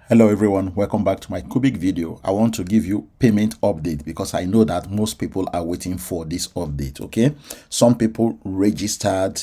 Hello everyone, welcome back to my CuBig video. I want to give you payment update because I know that most people are waiting for this update. Okay, some people registered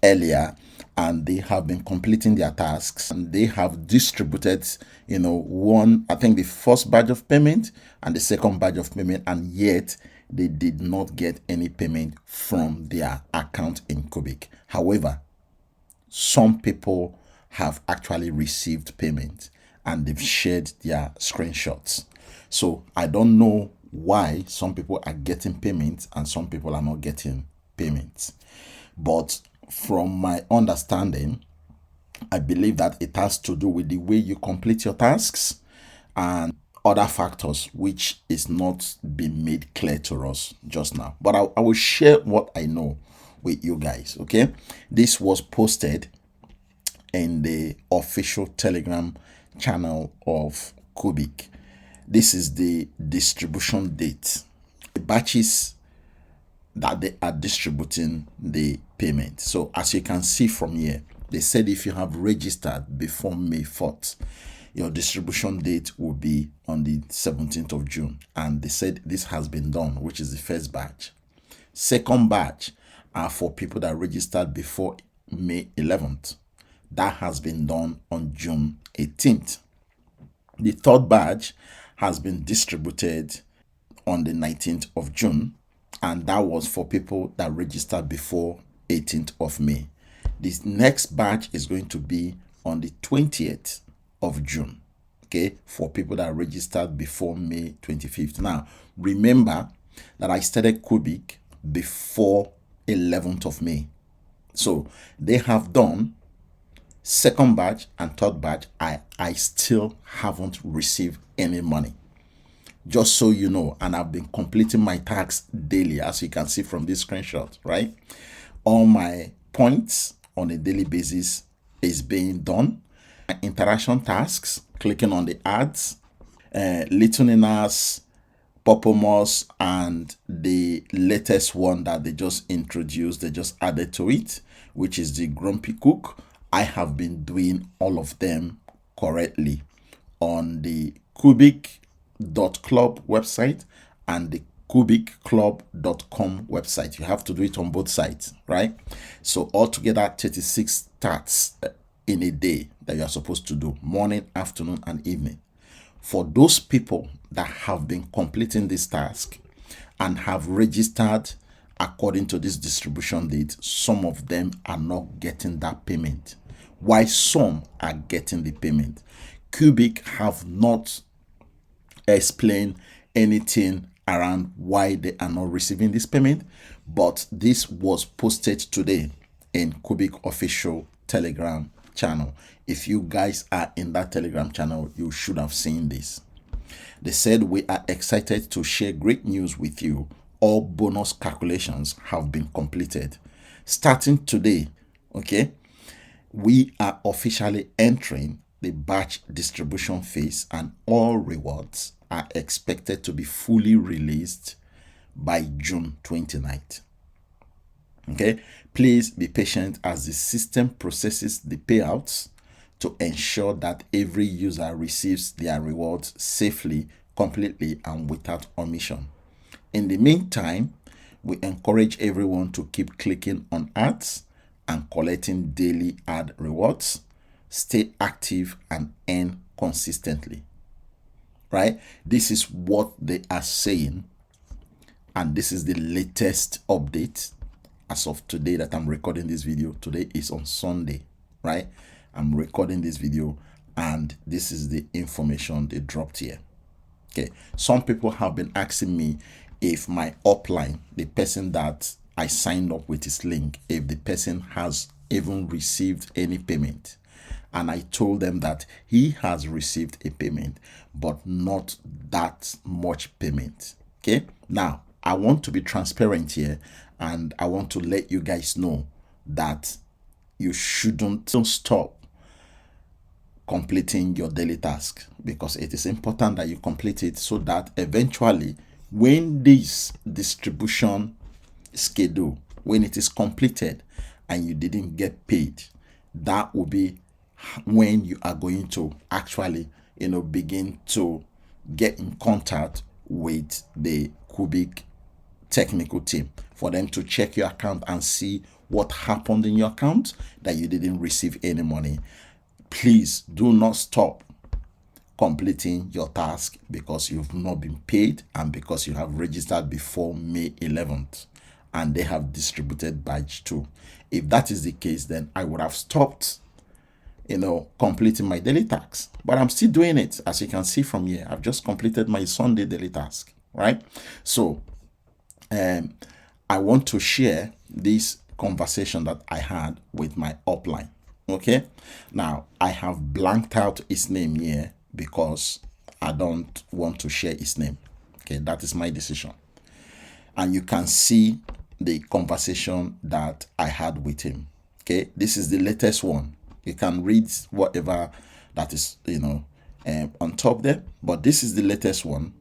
earlier and they have been completing their tasks and they have distributed I think the first batch of payment and the second batch of payment, and yet they did not get any payment from their account in CuBig. However, some people have actually received payment and they've shared their screenshots. So I don't know why some people are getting payments and some people are not getting payments. But from my understanding, I believe that it has to do with the way you complete your tasks and other factors which is not being made clear to us just now. But I will share what I know with you guys. Okay, this was posted in the official Telegram channel of CuBig. This is the distribution date, the batches that they are distributing the payment. So as you can see from here, they said if you have registered before May 4th, your distribution date will be on the 17th of June. And they said this has been done, which is the first batch. Second batch are for people that registered before May 11th. That has been done on June 18th. The third batch has been distributed on the 19th of June, and that was for people that registered before 18th of May. This next batch is going to be on the 20th of June, okay, for people that registered before May 25th. Now, remember that I started CuBig before 11th of May. So they have done second batch and third batch. I still haven't received any money, just so you know, and I've been completing my tasks daily, as you can see from this screenshot, right? All my points on a daily basis is being done. Interaction tasks, clicking on the ads, listening us, Popomos, and the latest one that they just introduced, they just added to it, which is the Grumpy Cook. I have been doing all of them correctly on the CuBig.club website and the CuBigClub.com website. You have to do it on both sides, right? So altogether 36 tasks in a day that you are supposed to do, morning, afternoon, and evening. For those people that have been completing this task and have registered according to this distribution date, some of them are not getting that payment, while some are getting the payment. CuBig have not explained anything around why they are not receiving this payment, but this was posted today in CuBig official Telegram channel. If you guys are in that Telegram channel, you should have seen this. They said, we are excited to share great news with you. All bonus calculations have been completed. Starting today, okay, we are officially entering the batch distribution phase, and all rewards are expected to be fully released by June 29th. Okay, please be patient as the system processes the payouts to ensure that every user receives their rewards safely, completely, and without omission. In the meantime, we encourage everyone to keep clicking on ads and collecting daily ad rewards. Stay active and earn consistently. Right? This is what they are saying, and this is the latest update as of today that I'm recording this video. Today is on Sunday, right? I'm recording this video and this is the information they dropped here. Okay, some people have been asking me if my upline, the person that I signed up with his link, if the person has even received any payment. And I told them that he has received a payment, but not that much payment. Okay, now I want to be transparent here, and I want to let you guys know that you shouldn't stop completing your daily task, because it is important that you complete it so that eventually when this distribution schedule, when it is completed and you didn't get paid, that will be when you are going to actually begin to get in contact with the CuBig technical team for them to check your account and see what happened in your account that you didn't receive any money. Please do not stop completing your task because you've not been paid and because you have registered before May 11th and they have distributed badge 2. If that is the case, then I would have stopped completing my daily tasks, but I'm still doing it. As you can see from here, I've just completed my Sunday daily task, right? So I want to share this conversation that I had with my upline. Okay, now I have blanked out his name here because I don't want to share his name. Okay, that is my decision. And you can see the conversation that I had with him. Okay, this is the latest one. You can read whatever that is, on top there, but this is the latest one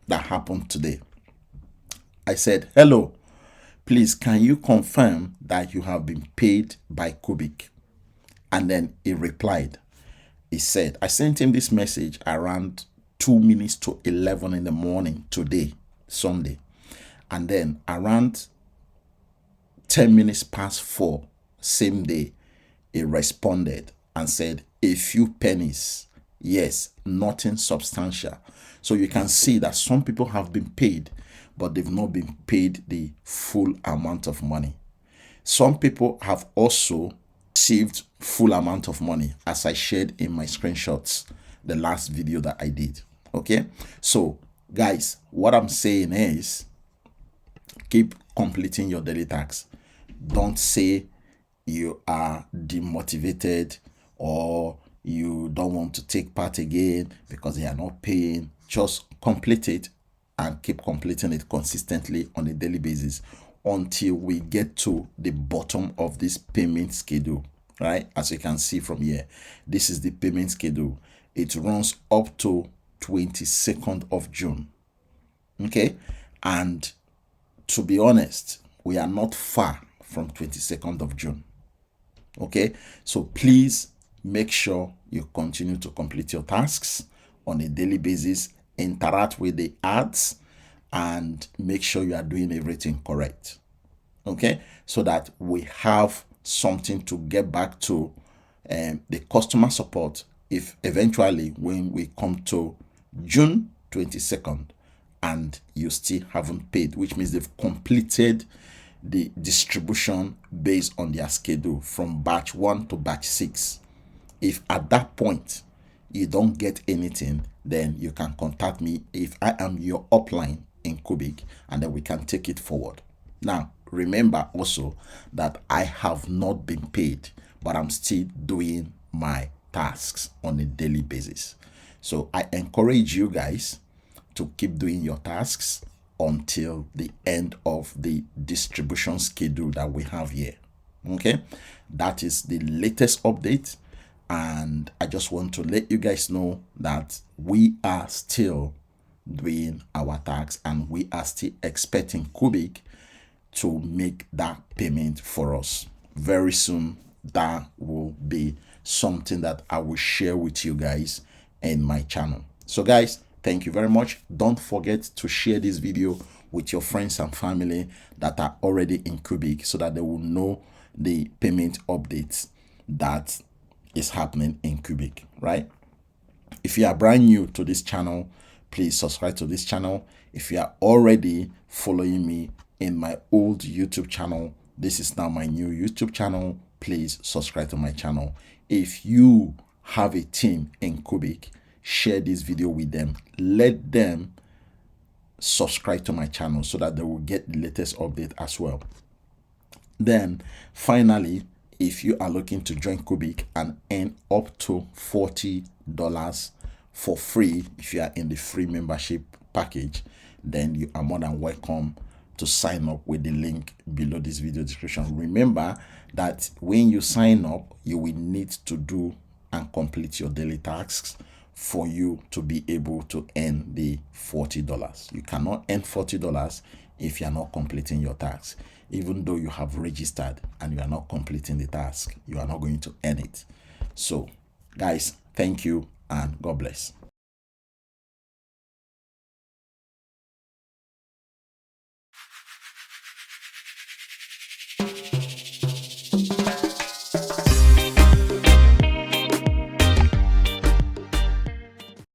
that happened today. I said, hello, please, can you confirm that you have been paid by CuBig? And then he replied. He said, I sent him this message around 2 minutes to 11 in the morning today, Sunday. And then around 10 minutes past 4, same day, he responded and said, a few pennies. Yes, nothing substantial. So you can see that some people have been paid, but they've not been paid the full amount of money. Some people have also received full amount of money, as I shared in my screenshots, the last video that I did. Okay, so guys, what I'm saying is keep completing your daily tasks. Don't say you are demotivated or you don't want to take part again because they are not paying. Just complete it and keep completing it consistently on a daily basis until we get to the bottom of this payment schedule, right? As you can see from here, this is the payment schedule. It runs up to 22nd of June. Okay, and to be honest, we are not far from 22nd of June. Okay, so please make sure you continue to complete your tasks on a daily basis, interact with the ads, and make sure you are doing everything correct. Okay, so that we have something to get back to the customer support if eventually when we come to June 22nd and you still haven't paid, which means they've completed the distribution based on their schedule from batch 1 to batch 6. If at that point you don't get anything, then you can contact me if I am your upline in CuBig, and then we can take it forward. Now, remember also that I have not been paid, but I'm still doing my tasks on a daily basis. So I encourage you guys to keep doing your tasks until the end of the distribution schedule that we have here. Okay, that is the latest update, and I just want to let you guys know that we are still doing our tasks and we are still expecting CuBig to make that payment for us very soon. That will be something that I will share with you guys in my channel. So guys, thank you very much. Don't forget to share this video with your friends and family that are already in CuBig so that they will know the payment updates that is happening in CuBig, right? If you are brand new to this channel, please subscribe to this channel. If you are already following me in my old YouTube channel, this is now my new YouTube channel. Please subscribe to my channel. If you have a team in CuBig, share this video with them. Let them subscribe to my channel so that they will get the latest update as well. Then finally, if you are looking to join CuBig and earn up to $40 for free, if you are in the free membership package, then you are more than welcome to sign up with the link below this video description. Remember that when you sign up, you will need to do and complete your daily tasks for you to be able to earn the $40. You cannot earn $40 if you are not completing your tasks. Even though you have registered and you are not completing the task, you are not going to earn it. So guys, thank you and God bless.